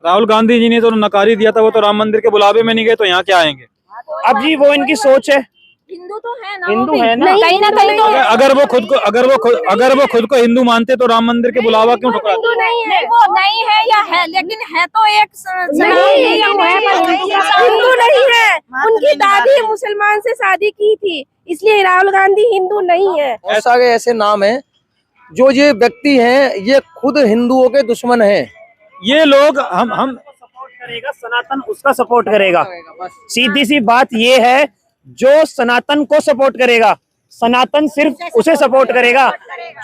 राहुल गांधी जी ने तो नकारी दिया था, वो तो राम मंदिर के बुलावे में नहीं गए, तो यहाँ क्या आएंगे? अब जी वो इनकी सोच है। हिंदू तो है ना, हिंदू है ना, कहीं ना कहीं तो अगर वो खुद को हिंदू मानते तो राम मंदिर के बुलावा क्यों ठुकराते? हिंदू नहीं है, वो नहीं है या है, लेकिन है तो एक हिंदू नहीं है। उनकी दादी मुसलमान से शादी की थी, इसलिए राहुल गांधी हिंदू नहीं है। बहुत सारे ऐसे नाम हैं जो ये व्यक्ति हैं, ये खुद हिंदुओं के दुश्मन हैं। ये लोग हम सपोर्ट करेगा सनातन, उसका सपोर्ट करेगा। सीधी सी बात ये है, जो सनातन को सपोर्ट करेगा, सनातन सिर्फ उसे सपोर्ट करेगा।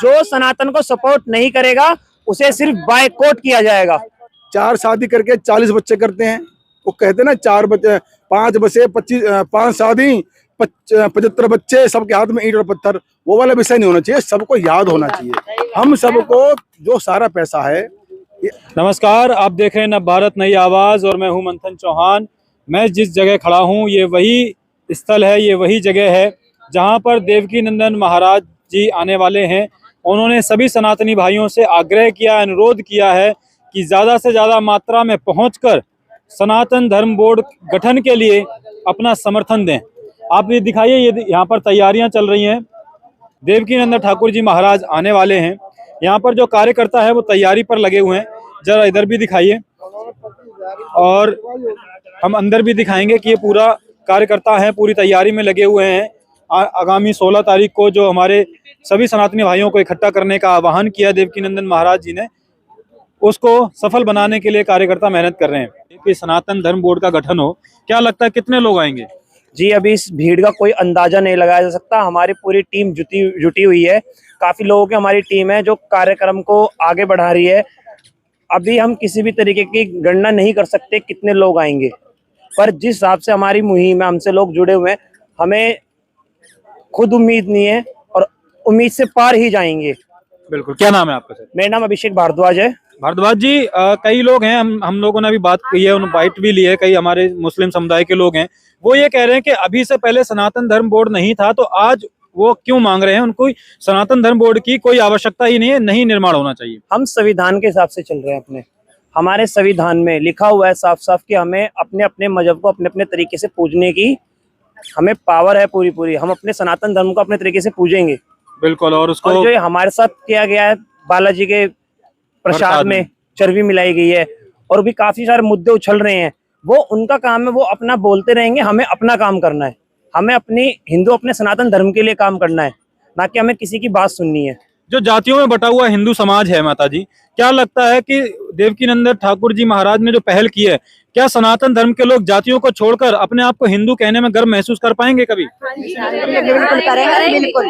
जो सनातन को सपोर्ट नहीं करेगा, उसे सिर्फ बायकॉट किया जाएगा। 4 शादी करके 40 बच्चे करते हैं। वो कहते हैं ना 4 बच्चे 5 बच्चे 25 5 शादी 75 बच्चे, सबके हाथ में ईंट और पत्थर। वो वाला विषय नहीं होना चाहिए, सबको याद होना चाहिए। हम सबको जो सारा पैसा है। नमस्कार, आप देख रहे हैं नव भारत नई आवाज और मैं हूं मंथन चौहान। मैं जिस जगह खड़ा हूं ये वही स्थल है, ये वही जगह है जहां पर देवकी नंदन महाराज जी आने वाले हैं। उन्होंने सभी सनातनी भाइयों से आग्रह किया, अनुरोध किया है कि ज़्यादा से ज़्यादा मात्रा में पहुंचकर सनातन धर्म बोर्ड गठन के लिए अपना समर्थन दें। आप ये दिखाइए, ये यहाँ पर तैयारियां चल रही हैं। देवकी नंदन ठाकुर जी महाराज आने वाले हैं। यहाँ पर जो कार्यकर्ता है वो तैयारी पर लगे हुए हैं। जरा इधर भी दिखाइए और हम अंदर भी दिखाएंगे कि ये पूरा कार्यकर्ता है, पूरी तैयारी में लगे हुए हैं। आगामी 16 तारीख को जो हमारे सभी सनातनी भाइयों को इकट्ठा करने का आह्वान किया देवकी नंदन महाराज जी ने, उसको सफल बनाने के लिए कार्यकर्ता मेहनत कर रहे हैं कि सनातन धर्म बोर्ड का गठन हो। क्या लगता है कितने लोग आएंगे? जी अभी इस भीड़ का कोई अंदाजा नहीं लगाया जा सकता। हमारी पूरी टीम जुटी हुई है। काफी लोगों की हमारी टीम है जो कार्यक्रम को आगे बढ़ा रही है। अभी हम किसी भी तरीके की गणना नहीं कर सकते कितने लोग आएंगे, पर जिस हिसाब से हमारी मुहिम है, हमसे लोग जुड़े हुए हैं, हमें खुद उम्मीद नहीं है और उम्मीद से पार ही जाएंगे। बिल्कुल। क्या नाम है आपका सर? मेरा नाम अभिषेक भारद्वाज है। भारद्वाज जी, कई लोग हैं, हम लोगों ने अभी बात की है, उन्होंने बाइट भी ली है, कई हमारे मुस्लिम समुदाय के लोग हैं, वो ये कह रहे हैं कि अभी से पहले सनातन धर्म बोर्ड नहीं था, तो आज वो क्यों मांग रहे हैं? उनको सनातन धर्म बोर्ड की कोई आवश्यकता ही नहीं है, नहीं निर्माण होना चाहिए। हम संविधान के हिसाब से चल रहे हैं अपने। हमारे संविधान में लिखा हुआ है साफ साफ कि हमें अपने अपने मजहब को अपने अपने तरीके से पूजने की हमें पावर है पूरी। हम अपने सनातन धर्म को अपने तरीके से पूजेंगे। बिल्कुल। और उसको जो हमारे साथ किया गया है, बालाजी के प्रसाद में चर्बी मिलाई गई है और भी काफी सारे मुद्दे उछल रहे हैं, वो उनका काम है, वो अपना बोलते रहेंगे। हमें अपना काम करना है। हमें अपने सनातन धर्म के लिए काम करना है, ना कि हमें किसी की बात सुननी है। जो जातियों में बटा हुआ हिंदू समाज है, माता जी, क्या लगता है कि देवकी नंदन ठाकुर जी महाराज ने जो पहल की है, क्या सनातन धर्म के लोग जातियों को छोड़कर अपने आप को हिंदू कहने में गर्व महसूस कर पाएंगे कभी? बिल्कुल करेंगे, बिल्कुल।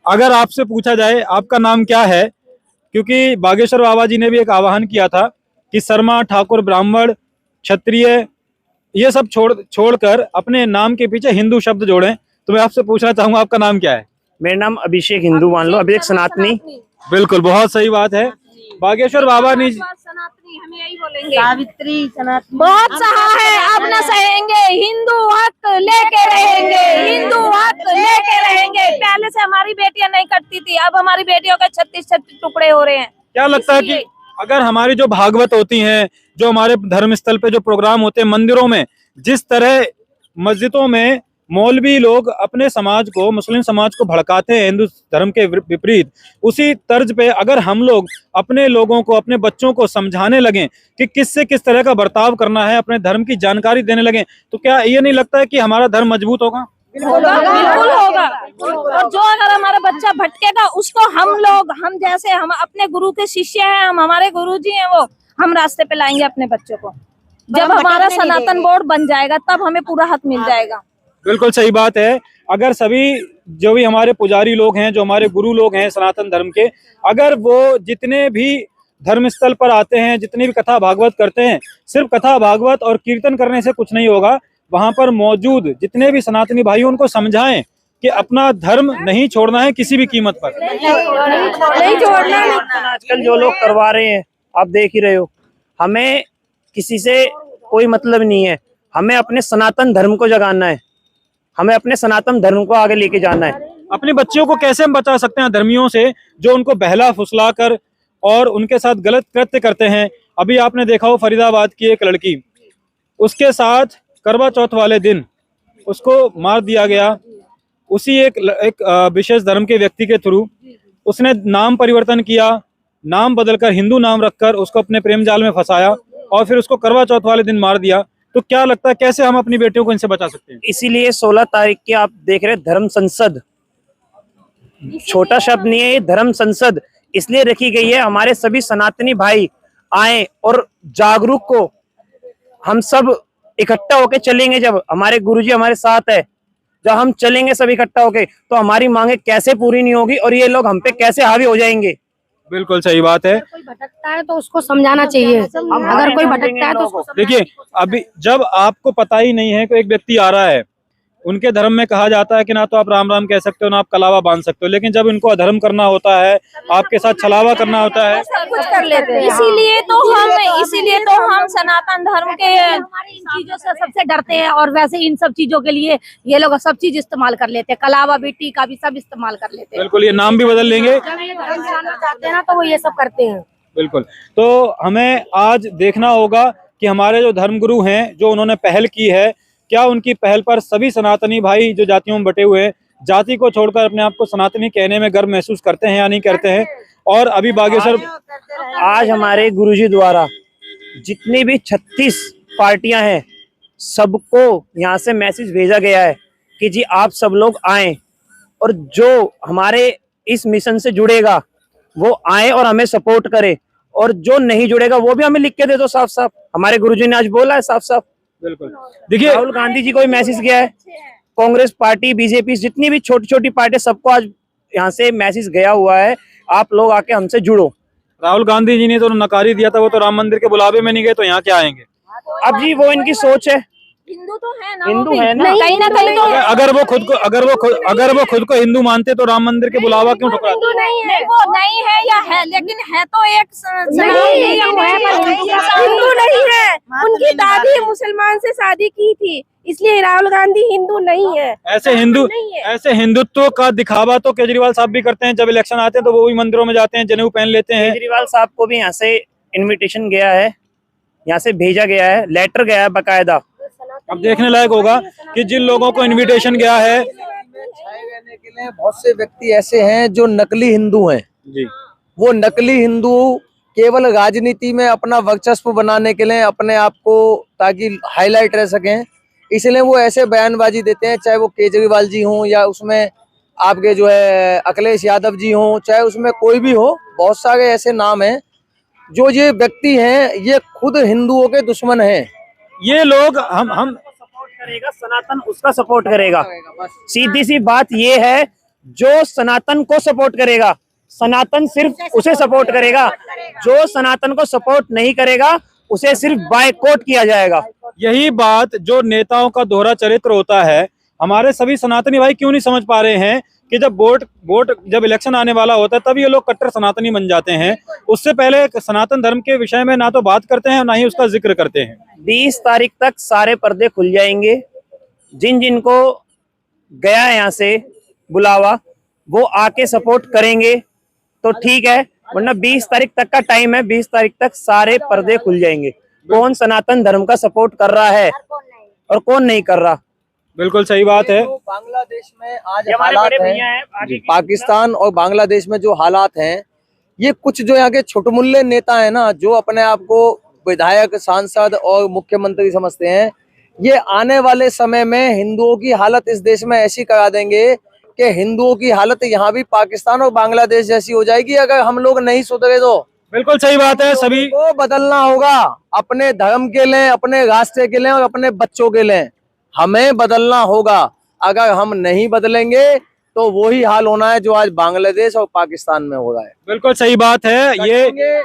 अगर आपसे पूछा जाए आपका नाम क्या है, क्योंकि बागेश्वर बाबा जी ने भी एक आह्वान किया था कि शर्मा, ठाकुर, ब्राह्मण, क्षत्रिय ये सब छोड़कर अपने नाम के पीछे हिंदू शब्द जोड़ें, तो मैं आपसे पूछना चाहूंगा आपका नाम क्या है? मेरा नाम अभिषेक हिंदू मान लो, अभिषेक सनातनी। बिल्कुल, बहुत सही बात है। बागेश्वर बाबा ने सनातनी, हम यही बोलेंगे। सावित्री सनातनी बहुत सहा है, अब न सहेंगे, हिंदू हक लेके रहेंगे, हिंदू हक लेके रहेंगे। पहले से हमारी बेटियां नहीं करती थी, अब हमारी बेटियों के 36 टुकड़े हो रहे हैं। क्या लगता है कि अगर हमारी जो भागवत होती हैं, जो हमारे धर्म स्थल पे जो प्रोग्राम होते हैं मंदिरों में, जिस तरह मस्जिदों में मौलवी लोग अपने समाज को, मुस्लिम समाज को भड़काते हैं हिंदू धर्म के विपरीत, उसी तर्ज पे अगर हम लोग अपने लोगों को, अपने बच्चों को समझाने लगें कि किससे किस तरह का बर्ताव करना है, अपने धर्म की जानकारी देने लगें, तो क्या ये नहीं लगता है कि हमारा धर्म मजबूत होगा? बिल्कुल होगा। और जो अगर हमारा बच्चा भटकेगा, उसको हम जैसे हम अपने गुरु के शिष्य हैं, हम हमारे गुरु जी हैं, वो हम रास्ते पे लाएंगे अपने बच्चों को। जब हमारा सनातन बोर्ड बन जाएगा तब हमें पूरा हक मिल जाएगा। बिल्कुल सही बात है। अगर सभी जो भी हमारे पुजारी लोग हैं, जो हमारे गुरु लोग हैं सनातन धर्म के, अगर वो जितने भी धर्म स्थल पर आते हैं, जितनी भी कथा भागवत करते हैं, सिर्फ कथा भागवत और कीर्तन करने से कुछ नहीं होगा। वहां पर मौजूद जितने भी सनातनी भाई उनको समझाएं कि अपना धर्म नहीं छोड़ना है किसी भी कीमत पर। नहीं छोड़ना। आजकल जो लोग करवा रहे हैं आप देख ही रहे हो। हमें किसी से कोई मतलब नहीं है, हमें अपने सनातन धर्म को जगाना है, हमें अपने सनातन धर्म को आगे लेके जाना है। अपने बच्चों को कैसे हम बचा सकते हैं धर्मियों से, जो उनको बहला फुसला कर और उनके साथ गलत कृत्य करते हैं। अभी आपने देखा हो फरीदाबाद की एक लड़की, उसके साथ करवा चौथ वाले दिन उसको मार दिया गया। उसी एक विशेष धर्म के व्यक्ति के थ्रू उसने नाम परिवर्तन किया, नाम बदलकर हिंदू नाम रखकर उसको अपने प्रेम जाल में फंसाया और फिर उसको करवा चौथ वाले दिन मार दिया। तो क्या लगता है कैसे हम अपनी बेटियों को इनसे बचा सकते हैं? इसीलिए 16 तारीख की आप देख रहे हैं धर्म संसद, छोटा शब्द नहीं है ये, धर्म संसद इसलिए रखी गई है हमारे सभी सनातनी भाई आए और जागरूक को हम सब इकट्ठा होके चलेंगे। जब हमारे गुरुजी हमारे साथ है, जब हम चलेंगे सब इकट्ठा होके, तो हमारी मांगे कैसे पूरी नहीं होगी और ये लोग हम पे कैसे हावी हो जाएंगे। बिल्कुल सही बात है। कोई भटकता है तो उसको समझाना चाहिए। अगर कोई भटकता है तो उसको देखिए, अभी जब आपको पता ही नहीं है कि एक व्यक्ति आ रहा है, उनके धर्म में कहा जाता है कि ना तो आप राम राम कह सकते हो ना आप कलावा बांध सकते हो, लेकिन जब इनको अधर्म करना होता है, आपके साथ छलावा करना होता है, सब कुछ कर लेते हैं। इसीलिए तो हम सनातन धर्म के इन चीजों से सबसे डरते हैं और वैसे इन सब चीजों के लिए ये लोग सब चीज इस्तेमाल कर लेते हैं, कलावा बेटी का भी सब इस्तेमाल कर लेते हैं। बिल्कुल ये नाम भी बदल लेंगे। जब ये धर्म चलाना चाहते हैं ना तो वो ये सब करते हैं। बिल्कुल, तो हमें आज देखना होगा कि हमारे जो धर्मगुरु हैं, जो उन्होंने पहल की है, क्या उनकी पहल पर सभी सनातनी भाई जो जातियों में बटे हुए हैं, जाति को छोड़कर अपने आप को सनातनी कहने में गर्व महसूस करते हैं या नहीं करते हैं? और अभी बागेश्वर आज हमारे गुरुजी द्वारा जितनी भी 36 पार्टियां हैं, सबको यहाँ से मैसेज भेजा गया है कि जी आप सब लोग आएं और जो हमारे इस मिशन से जुड़ेगा वो आए और हमें सपोर्ट करे, और जो नहीं जुड़ेगा वो भी हमें लिख के दे दो साफ साफ। हमारे गुरुजी ने आज बोला है साफ साफ। बिल्कुल देखिए, राहुल गांधी जी को भी मैसेज गया है, कांग्रेस पार्टी, बीजेपी, जितनी भी छोटी छोटी पार्टी, सबको आज यहाँ से मैसेज गया हुआ है, आप लोग आके हमसे जुड़ो। राहुल गांधी जी ने तो नकारी दिया था, वो तो राम मंदिर के बुलावे में नहीं गए, तो यहाँ क्या आएंगे? अब जी वो इनकी सोच है, हिंदू तो है ना, हिंदू वो भी। है ना, कहीं ना कहीं तो अगर वो खुद को हिंदू मानते तो राम मंदिर के बुलावा क्यों ठुकराते? हिंदू नहीं है, वो नहीं है या है, लेकिन है तो एक हिंदू नहीं है। उनकी दादी मुसलमान से शादी की थी, इसलिए राहुल गांधी हिंदू नहीं है। ऐसे हिंदुत्व का दिखावा तो केजरीवाल साहब भी करते हैं। जब इलेक्शन आते हैं तो वो भी मंदिरों में जाते हैं, जनेऊ पहन लेते हैं। केजरीवाल साहब को भी यहाँ से इनविटेशन गया है, यहाँ से भेजा गया है, लेटर गया है बकायदा। अब देखने लायक होगा कि जिन लोगों को इनविटेशन गया है, छाए रहने के लिए बहुत से व्यक्ति ऐसे हैं जो नकली हिंदू हैं जी। वो नकली हिंदू केवल राजनीति में अपना वर्चस्व बनाने के लिए, अपने आप को ताकि हाईलाइट रह सकें, इसलिए वो ऐसे बयानबाजी देते हैं, चाहे वो केजरीवाल जी हों या उसमें आपके जो है अखिलेश यादव जी हों, चाहे उसमें कोई भी हो। बहुत सारे ऐसे नाम हैं जो ये व्यक्ति हैं, ये खुद हिंदुओं के दुश्मन हैं। ये लोग हम सपोर्ट करेगा सनातन, उसका सपोर्ट करेगा। सीधी सी बात ये है, जो सनातन को सपोर्ट करेगा, सनातन सिर्फ उसे सपोर्ट करेगा, जो सनातन को सपोर्ट नहीं करेगा उसे सिर्फ बायकॉट किया जाएगा। यही बात जो नेताओं का दोहरा चरित्र होता है, हमारे सभी सनातनी भाई क्यों नहीं समझ पा रहे हैं कि जब इलेक्शन आने वाला होता है तब ये लोग कट्टर सनातनी बन जाते हैं। उससे पहले सनातन धर्म के विषय में ना तो बात करते हैं ना ही उसका जिक्र करते हैं। 20 तारीख तक सारे पर्दे खुल जाएंगे। जिन जिन को गया है यहाँ से बुलावा वो आके सपोर्ट करेंगे तो ठीक है, वरना 20 तारीख तक का टाइम है। 20 तारीख तक सारे पर्दे खुल जाएंगे, कौन सनातन धर्म का सपोर्ट कर रहा है और कौन नहीं कर रहा। बिल्कुल सही बात है। तो बांग्लादेश में आज ये हमारे हालात बड़े हैं, भैया हैं, आगे की- पाकिस्तान और बांग्लादेश में जो हालात हैं, ये कुछ जो यहाँ के छुटमुल्ले नेता हैं ना, जो अपने आप को विधायक, सांसद और मुख्यमंत्री समझते हैं, ये आने वाले समय में हिंदुओं की हालत इस देश में ऐसी करा देंगे कि हिंदुओं की हालत यहाँ भी पाकिस्तान और बांग्लादेश जैसी हो जाएगी अगर हम लोग नहीं सुधरे तो। बिल्कुल सही बात है। सभी को बदलना होगा, अपने धर्म के लिए, अपने राष्ट्र के लिए और अपने बच्चों के लिए हमें बदलना होगा। अगर हम नहीं बदलेंगे तो वही हाल होना है जो आज बांग्लादेश और पाकिस्तान में हो रहा है। बिल्कुल सही बात है। ये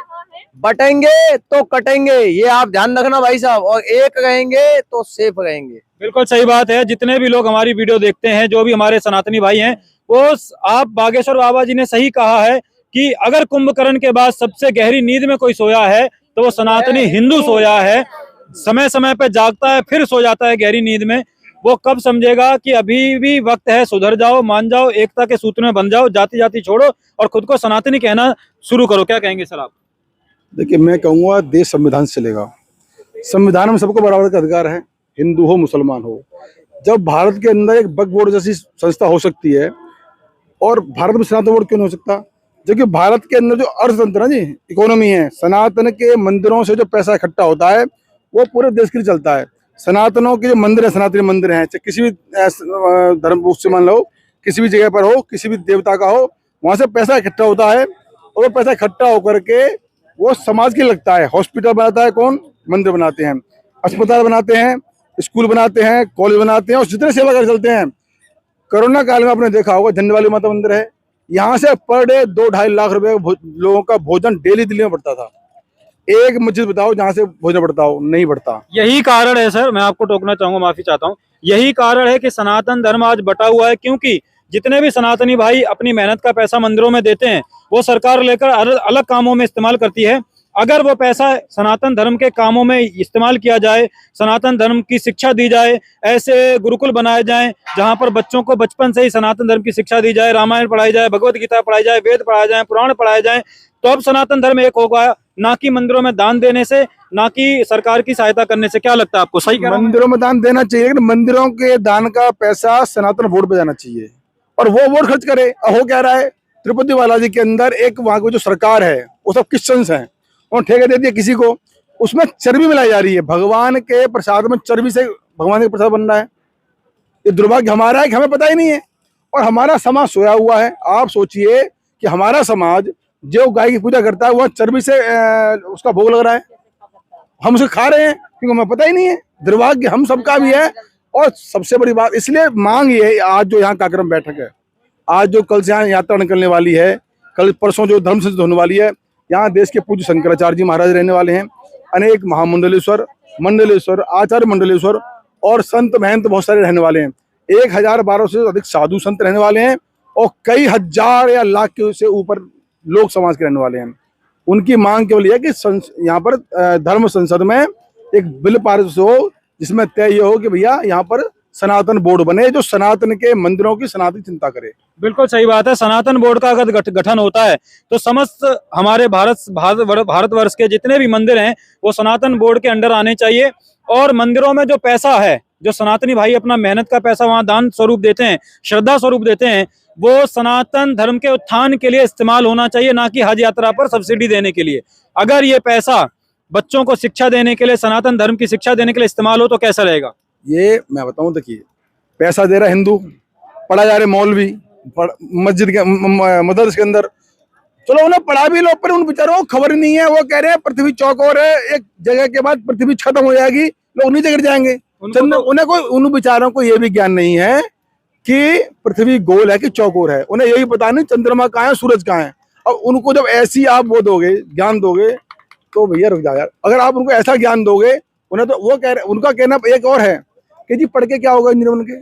बटेंगे तो कटेंगे, ये आप ध्यान रखना भाई साहब, और एक रहेंगे तो सेफ रहेंगे। बिल्कुल सही बात है। जितने भी लोग हमारी वीडियो देखते हैं, जो भी हमारे सनातनी भाई हैं, वो आप बागेश्वर बाबा जी ने सही कहा है कि अगर कुंभकर्ण के बाद सबसे गहरी नींद में कोई सोया है तो वो सनातनी हिंदू सोया है। समय समय पे जागता है फिर सो जाता है गहरी नींद में। वो कब समझेगा कि अभी भी वक्त है, सुधर जाओ, मान जाओ, एकता के सूत्र में बन जाओ, जाति जाति छोड़ो और खुद को सनातनी कहना शुरू करो। क्या कहेंगे सर आप? देखिए, मैं कहूँगा देश संविधान से चलेगा। संविधान में सबको बराबर का अधिकार है, हिंदू हो मुसलमान हो। जब भारत के अंदर एक वक्फ बोर्ड जैसी संस्था हो सकती है और भारत में सनातन बोर्ड क्यों नहीं हो सकता? जबकि भारत के अंदर जो अर्थतंत्र है जी, इकोनॉमी है, सनातन के मंदिरों से जो पैसा इकट्ठा होता है वो पूरे देश के लिए चलता है। सनातनों के जो मंदिर है, सनातनी मंदिर हैं, चाहे किसी भी धर्म से मान लो, किसी भी जगह पर हो, किसी भी देवता का हो, वहाँ से पैसा इकट्ठा होता है और वो पैसा इकट्ठा होकर के वो समाज के लिए लगता है। हॉस्पिटल बनाता है कौन? मंदिर बनाते हैं, अस्पताल बनाते हैं, स्कूल बनाते हैं, कॉलेज बनाते हैं और जितने सेवा कार्य चलते हैं। कोरोना काल में आपने देखा होगा, झंडेवाली माता मंदिर है, यहाँ से पर डे 2-2.5 लाख रुपए लोगों का भोजन डेली दिल्ली में बढ़ता था। एक मस्जिद बताओ जहाँ से भोजन बढ़ता हो? नहीं बढ़ता। यही कारण है सर, मैं आपको टोकना चाहूंगा, माफी चाहता हूँ, यही कारण है कि सनातन धर्म आज बटा हुआ है, क्योंकि जितने भी सनातनी भाई अपनी मेहनत का पैसा मंदिरों में देते हैं वो सरकार लेकर अलग कामों में इस्तेमाल करती है। अगर वो पैसा सनातन धर्म के कामों में इस्तेमाल किया जाए, सनातन धर्म की शिक्षा दी जाए, ऐसे गुरुकुल बनाए जाएं जहां पर बच्चों को बचपन से ही सनातन धर्म की शिक्षा दी जाए, रामायण पढ़ाई जाए, भगवत गीता पढ़ाई जाए, वेद पढ़ाए जाए, पुराण पढ़ाए जाए, तो अब सनातन धर्म एक होगा, ना कि मंदिरों में दान देने से, ना कि सरकार की सहायता करने से। क्या लगता है आपको? सही कह रहा हूं? मंदिरों में दान देना चाहिए, लेकिन मंदिरों के दान का पैसा सनातन बोर्ड पे जाना चाहिए और वो बोर्ड खर्च करे। अब हो क्या रहा है, तिरुपति बालाजी के अंदर एक वहां की जो सरकार है वो सब क्रिश्चियंस हैं और ठेके दे दिया किसी को, उसमें चर्बी मिलाई जा रही है। भगवान के प्रसाद में चर्बी से भगवान का प्रसाद बन रहा है। ये दुर्भाग्य हमारा है कि हमें पता ही नहीं है और हमारा समाज सोया हुआ है। आप सोचिए कि हमारा समाज जो गाय की पूजा करता है वह चर्बी से उसका भोग लग रहा है, हम उसे खा रहे हैं क्योंकि हमें पता ही नहीं है। दुर्भाग्य हम सबका भी है। और सबसे बड़ी बात, इसलिए मांग ये है, आज जो यहाँ कार्यक्रम बैठक है, आज जो कल से यहाँ यात्रा निकलने वाली है, कल परसों जो धर्म संस्कृत होने वाली है, यहाँ देश के पूज्य शंकराचार्य जी महाराज रहने वाले हैं, अनेक मंडलेश्वर, आचार्य मंडलेश्वर और संत महंत बहुत सारे रहने वाले हैं। 1012 से अधिक साधु संत रहने वाले हैं और कई हजार या लाख के से ऊपर लोग समाज के रहने वाले हैं। उनकी मांग केवल यह है कि यहाँ पर धर्म संसद में एक बिल पारित हो जिसमें तय ये हो कि भैया यहाँ पर सनातन बोर्ड बने जो सनातन के मंदिरों की सनातन चिंता करे। बिल्कुल सही बात है। सनातन बोर्ड का अगर गठन होता है तो समस्त हमारे भारतवर्ष के जितने भी मंदिर हैं वो सनातन बोर्ड के अंडर आने चाहिए और मंदिरों में जो पैसा है, जो सनातनी भाई अपना मेहनत का पैसा वहां दान स्वरूप देते हैं, श्रद्धा स्वरूप देते हैं, वो सनातन धर्म के उत्थान के लिए इस्तेमाल होना चाहिए, ना कि हज यात्रा पर सब्सिडी देने के लिए। अगर ये पैसा बच्चों को शिक्षा देने के लिए, सनातन धर्म की शिक्षा देने के लिए इस्तेमाल हो तो कैसा रहेगा? ये मैं बताऊं, देखिए पैसा दे रहा हिंदू, पढ़ा जा रहे मौलवी मस्जिद के मदरसे के अंदर, चलो उन्हें पढ़ा भी लो, पर उन बेचारों को खबर नहीं है। वो कह रहे हैं पृथ्वी चौकोर है, एक जगह के बाद पृथ्वी खत्म हो जाएगी, लोग नीचे गिर जाएंगे। उन बेचारों को ये भी ज्ञान नहीं है कि पृथ्वी गोल है कि चौकोर है। उन्हें यही पता नहीं चंद्रमा कहाँ है, सूरज कहाँ है। और उनको जब ऐसी आप वो दोगे, ज्ञान दोगे, तो भैया रुक जाओ यार। अगर आप उनको ऐसा ज्ञान दोगे, उन्हें तो वो कह रहे, उनका कहना एक और है कि जी पढ़ के क्या होगा इंजीनियर बन के।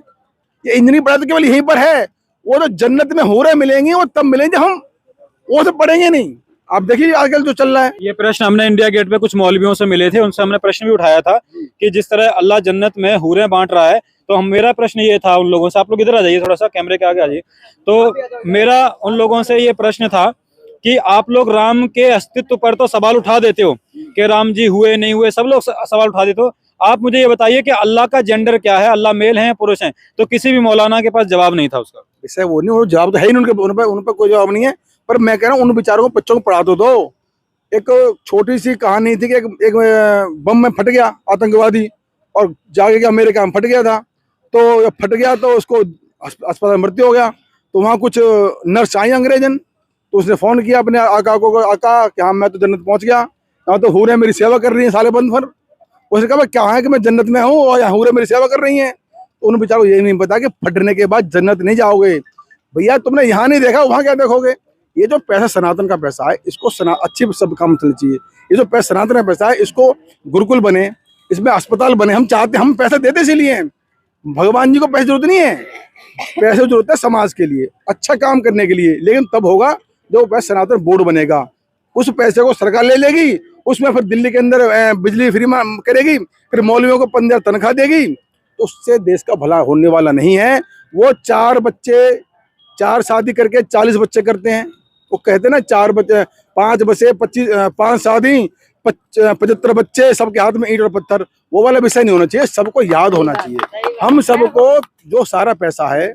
ये इंजीनियरिंग पढ़ा तो केवल यहीं पर है, वो तो जन्नत में हो रहे मिलेंगे, वो तब मिलेंगे, हम वो सब पढ़ेंगे नहीं। आप देखिए आजकल जो चल रहा है। ये प्रश्न हमने इंडिया गेट पे कुछ मौलवियों से मिले थे, उनसे हमने प्रश्न भी उठाया था कि जिस तरह अल्लाह जन्नत में हूरें बांट रहा है, तो मेरा प्रश्न ये था उन लोगों से, आप लोग इधर आ जाइए, थोड़ा सा कैमरे के आगे आ जाइए। तो मेरा उन लोगों से ये प्रश्न था कि आप लोग राम के अस्तित्व पर तो सवाल उठा देते हो कि राम जी हुए नहीं हुए, सब लोग सवाल उठा देते हो। आप मुझे ये बताइए कि अल्लाह का जेंडर क्या है, अल्लाह मेल है पुरुष है? तो किसी भी मौलाना के पास जवाब नहीं था उसका। इससे वो नहीं, वो जवाब तो है ही नहीं, उन पर कोई जवाब नहीं है। पर मैं कह रहा हूँ उन बेचारों को, बच्चों को पढ़ा दो। एक छोटी सी कहानी थी कि एक बम में फट गया आतंकवादी और जाके के अमेरिका में फट गया था। तो जब फट गया तो उसको अस्पताल में भर्ती हो गया। तो वहाँ कुछ नर्स आई अंग्रेजन, तो उसने फोन किया अपने आका को, आका कि हाँ मैं तो जन्नत पहुंच गया, यहाँ तो हूरें मेरी सेवा कर रही हैं साले बंद पर। उसने कहा क्या है कि मैं जन्नत में हूँ और यहाँ हूरें मेरी सेवा कर रही हैं। तो उन बेचारों को यही नहीं पता कि फटने के बाद जन्नत नहीं जाओगे। भैया तुमने यहाँ नहीं देखा, वहाँ क्या देखोगे? ये जो पैसा सनातन का पैसा है, इसको अच्छी सब काम चलना चाहिए। ये जो पैसा सनातन का पैसा है, इसको गुरुकुल बने, इसमें अस्पताल बने। हम चाहते, हम पैसा देते इसीलिए हैं, भगवान जी को पैसे जरूरत नहीं है, पैसे जरूरत है समाज के लिए, अच्छा काम करने के लिए। लेकिन तब होगा जो पैसा सनातन बोर्ड बनेगा, उस पैसे को सरकार ले लेगी, उसमें फिर दिल्ली के अंदर बिजली फ्री करेगी, फिर मौलवियों को 15 तनख्वाह देगी। उससे देश का भला होने वाला नहीं है। वो 4 शादी करके 40 बच्चे करते हैं। वो कहते हैं ना 5 बच्चे 5 शादी 75 बच्चे, सबके हाथ में ईंट और पत्थर, वो वाला विषय नहीं होना चाहिए। सबको याद होना चाहिए। हम सबको जो सारा पैसा है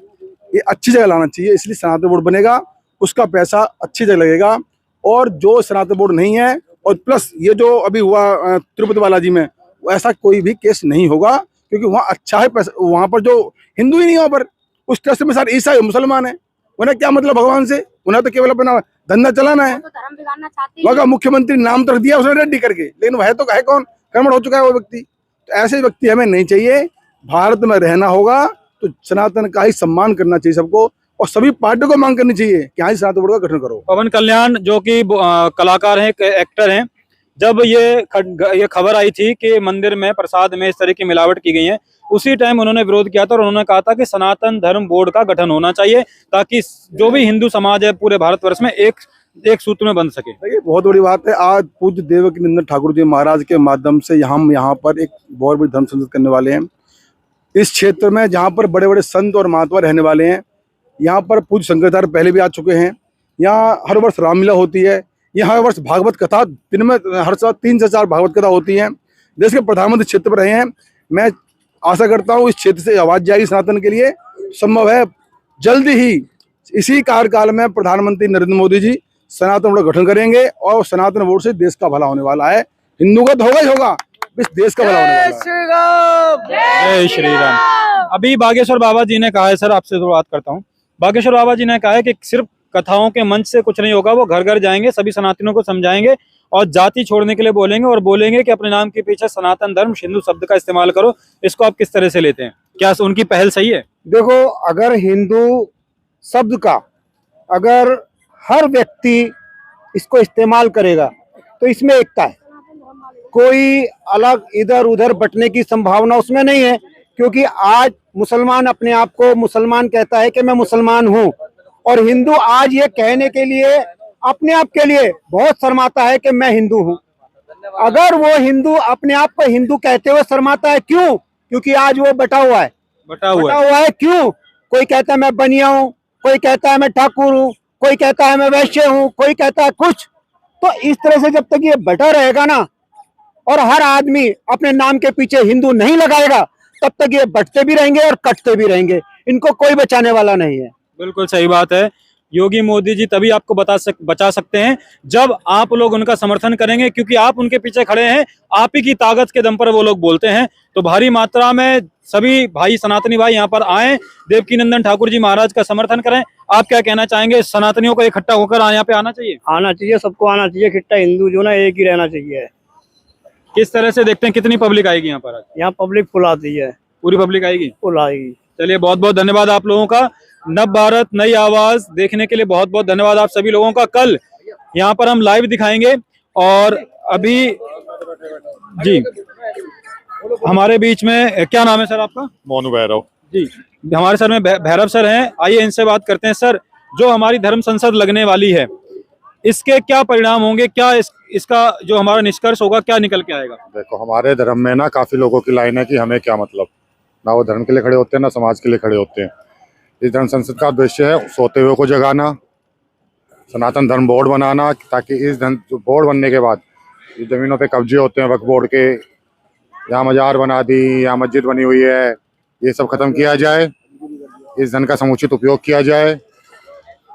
ये अच्छी जगह लाना चाहिए, इसलिए सनातन बोर्ड बनेगा, उसका पैसा अच्छी जगह लगेगा। और जो सनातन बोर्ड नहीं है, और प्लस ये जो अभी हुआ तिरुपति बालाजी में, ऐसा कोई भी केस नहीं होगा, क्योंकि वहाँ अच्छा है पैसा। वहाँ पर जो हिंदू ही नहीं है, वहाँ पर उस ट्रस्ट में सारे ईसाई मुसलमान है। उन्हें क्या मतलब भगवान से? उन्हें तो केवल अपना धंधा चलाना है। धर्म बिगाड़ना चाहते वहाँ का मुख्यमंत्री नाम तो रख दिया उसने रेड्डी करके, लेकिन वह तो है कौन? कर्मठ हो चुका है वो व्यक्ति। तो ऐसे व्यक्ति हमें नहीं चाहिए। भारत में रहना होगा तो सनातन का ही सम्मान करना चाहिए सबको, और सभी पार्टियों को मांग करनी चाहिए कि हाँ सनातन बोर्ड का गठन करो। पवन कल्याण जो कि कलाकार हैं, एक्टर हैं, जब ये खबर आई थी कि मंदिर में प्रसाद में इस तरह की मिलावट की गई है, उसी टाइम उन्होंने विरोध किया था और उन्होंने कहा था कि सनातन धर्म बोर्ड का गठन होना चाहिए, ताकि जो भी हिंदू समाज है पूरे भारतवर्ष में एक सूत्र में बंध सके। देखिए बहुत बड़ी बात है, आज पूज्य देवकीनंदन ठाकुर जी महाराज के माध्यम से हम यहाँ पर एक बहुत बड़ी धर्म संसद करने वाले हैं। इस क्षेत्र में जहाँ पर बड़े बड़े संत और महात्मा रहने वाले हैं, यहाँ पर पूज्य शंकराचार्य पहले भी आ चुके हैं। यहाँ हर वर्ष रामलीला होती है, यहाँ हर वर्ष भागवत कथा, दिन में हर साल 3 से 4 भागवत कथा होती है। देश के प्रधानमंत्री क्षेत्र पर रहे हैं। मैं आशा करता हूँ इस क्षेत्र से आवाज जाएगी सनातन के लिए। संभव है जल्दी ही इसी कार्यकाल में प्रधानमंत्री नरेंद्र मोदी जी सनातन बोर्ड का गठन करेंगे, और सनातन बोर्ड से देश का भला होने वाला है। हिंदू का तो होगा ही होगा, इस देश का भला होने वाला है। जय श्री राम। अभी बागेश्वर बाबा जी ने कहा है, सर आपसे शुरुआत करता हूँ। बागेश्वर बाबा जी ने कहा है कि सिर्फ कथाओं के मंच से कुछ नहीं होगा, वो घर घर जाएंगे, सभी सनातनियों को समझाएंगे और जाति छोड़ने के लिए बोलेंगे, और बोलेंगे कि अपने नाम के पीछे सनातन धर्म हिंदू शब्द का इस्तेमाल करो। इसको आप किस तरह से लेते हैं? क्या उनकी पहल सही है? देखो, अगर हिंदू शब्द का अगर हर व्यक्ति इसको इस्तेमाल करेगा तो इसमें एकता है। कोई अलग इधर उधर बंटने की संभावना उसमें नहीं है, क्योंकि आज मुसलमान अपने आप को मुसलमान कहता है कि मैं मुसलमान हूँ, और हिंदू आज ये कहने के लिए अपने आप के लिए बहुत शर्माता है कि मैं हिंदू हूँ। अगर वो हिंदू अपने आप को हिंदू कहते हुए शर्माता है, क्यों? क्योंकि आज वो बटा हुआ है। क्यों? कोई कहता है मैं बनिया हूँ, कोई कहता है मैं ठाकुर हूँ, कोई कहता है मैं वैश्य हूँ, कोई कहता है कुछ। तो इस तरह से जब तक ये बटा रहेगा ना, और हर आदमी अपने नाम के पीछे हिंदू नहीं लगाएगा, तब तक ये बटते भी रहेंगे और कटते भी रहेंगे। इनको कोई बचाने वाला नहीं है। बिल्कुल सही बात है। योगी मोदी जी तभी आपको बचा सकते हैं जब आप लोग उनका समर्थन करेंगे, क्योंकि आप उनके पीछे खड़े हैं। आप ही की ताकत के दम पर वो लोग बोलते हैं। तो भारी मात्रा में सभी भाई सनातनी भाई यहाँ पर आए, देवकीनंदन ठाकुर जी महाराज का समर्थन करें। आप क्या कहना चाहेंगे? सनातनियों को इकट्ठा होकर यहाँ पे आना चाहिए, सबको आना चाहिए। इकट्ठा हिंदू जो ना एक ही रहना चाहिए। किस तरह से देखते हैं कितनी पब्लिक आएगी यहाँ पर आज? यहाँ पब्लिक फुल आती है, पूरी पब्लिक आएगी, फुल आएगी। चलिए बहुत बहुत धन्यवाद आप लोगों का। नव भारत नई आवाज देखने के लिए बहुत बहुत धन्यवाद आप सभी लोगों का। कल यहाँ पर हम लाइव दिखाएंगे, और अभी जी हमारे बीच में, क्या नाम है सर आपका? मोनू भैरव जी, हमारे सर में भैरव सर हैं। आइए इनसे बात करते हैं। सर, जो हमारी धर्म संसद लगने वाली है, इसके क्या परिणाम होंगे? क्या इसका जो हमारा निष्कर्ष होगा, क्या निकल के आएगा? देखो, हमारे धर्म में ना काफी लोगों की लाइन है कि हमें क्या मतलब, ना वो धर्म के लिए खड़े होते हैं ना समाज के लिए खड़े होते हैं। इस धर्म संसद का उद्देश्य है सोते हुए को जगाना, सनातन धर्म बोर्ड बनाना, ताकि इस बोर्ड बनने के बाद जो जमीनों पे कब्जे होते हैं वक्फ बोर्ड के, यहाँ मजार बना दी, यहाँ मस्जिद बनी हुई है, ये सब खत्म किया जाए। इस धन का समुचित उपयोग किया जाए।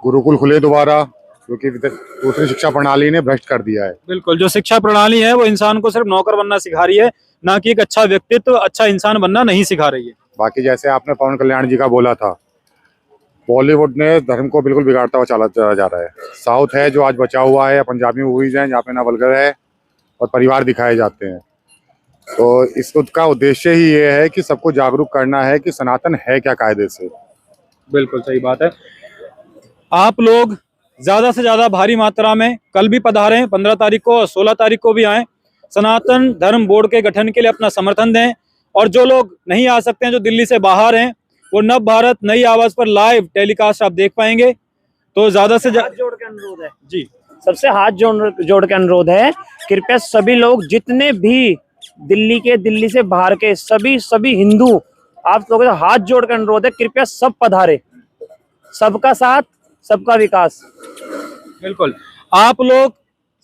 गुरुकुल खुले दोबारा, क्योंकि दूसरी शिक्षा प्रणाली ने भ्रष्ट कर दिया है। बिल्कुल, जो शिक्षा प्रणाली है वो इंसान को सिर्फ नौकर बनना सिखा रही है, ना कि एक अच्छा व्यक्तित्व, अच्छा इंसान बनना नहीं सिखा रही है। बाकी जैसे आपने पवन कल्याण जी का बोला था, बॉलीवुड ने धर्म को बिल्कुल बिगाड़ता हुआ चला जा रहा है। साउथ है जो आज बचा हुआ है, पंजाबी मूवीज हैं जहाँ पे ना वल्गर है और परिवार दिखाए जाते हैं। तो इसका उद्देश्य ही ये है कि सबको जागरूक करना है कि सनातन है क्या कायदे से। बिल्कुल सही बात है। आप लोग ज्यादा से ज्यादा भारी मात्रा में कल भी पधारें, 15 तारीख को और 16 तारीख को भी आएं। सनातन धर्म बोर्ड के गठन के लिए अपना समर्थन दें। और जो लोग नहीं आ सकते हैं, जो दिल्ली से बाहर हैं, वो नव भारत नई आवाज पर लाइव टेलीकास्ट आप देख पाएंगे। तो ज्यादा से ज्यादा जोड़ के अनुरोध है जी, सबसे हाथ जोड़ के अनुरोध है, कृपया सभी लोग जितने भी दिल्ली से बाहर के सभी हिंदू आप लोगों से हाथ जोड़कर अनुरोध है, कृपया सब पधारे, सबका साथ सबका विकास। बिल्कुल, आप लोग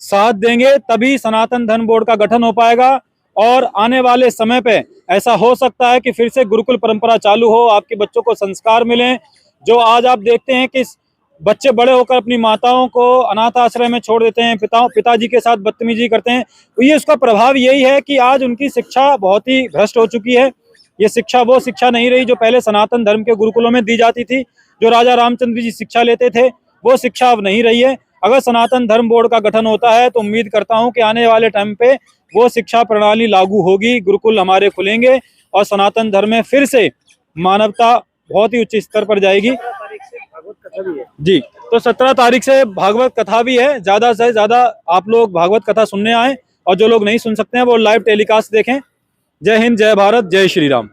साथ देंगे तभी सनातन धर्म बोर्ड का गठन हो पाएगा और आने वाले समय पे ऐसा हो सकता है कि फिर से गुरुकुल परंपरा चालू हो, आपके बच्चों को संस्कार मिलें। जो आज आप देखते हैं कि बच्चे बड़े होकर अपनी माताओं को अनाथ आश्रय में छोड़ देते हैं, पिताजी के साथ बदतमीजी करते हैं, तो ये उसका प्रभाव यही है कि आज उनकी शिक्षा बहुत ही भ्रष्ट हो चुकी है। ये शिक्षा वो शिक्षा नहीं रही जो पहले सनातन धर्म के गुरुकुलों में दी जाती थी, जो राजा रामचंद्र जी शिक्षा लेते थे, वो शिक्षा अब नहीं रही है। अगर सनातन धर्म बोर्ड का गठन होता है तो उम्मीद करता हूं कि आने वाले टाइम पे वो शिक्षा प्रणाली लागू होगी, गुरुकुल हमारे खुलेंगे और सनातन धर्म में फिर से मानवता बहुत ही उच्च स्तर पर जाएगी। जी, तो 17 तारीख से भागवत कथा भी है। ज्यादा से ज्यादा आप लोग भागवत कथा सुनने आए और जो लोग नहीं सुन सकते हैं वो लाइव टेलीकास्ट देखें। जय हिंद, जय भारत, जय श्री राम।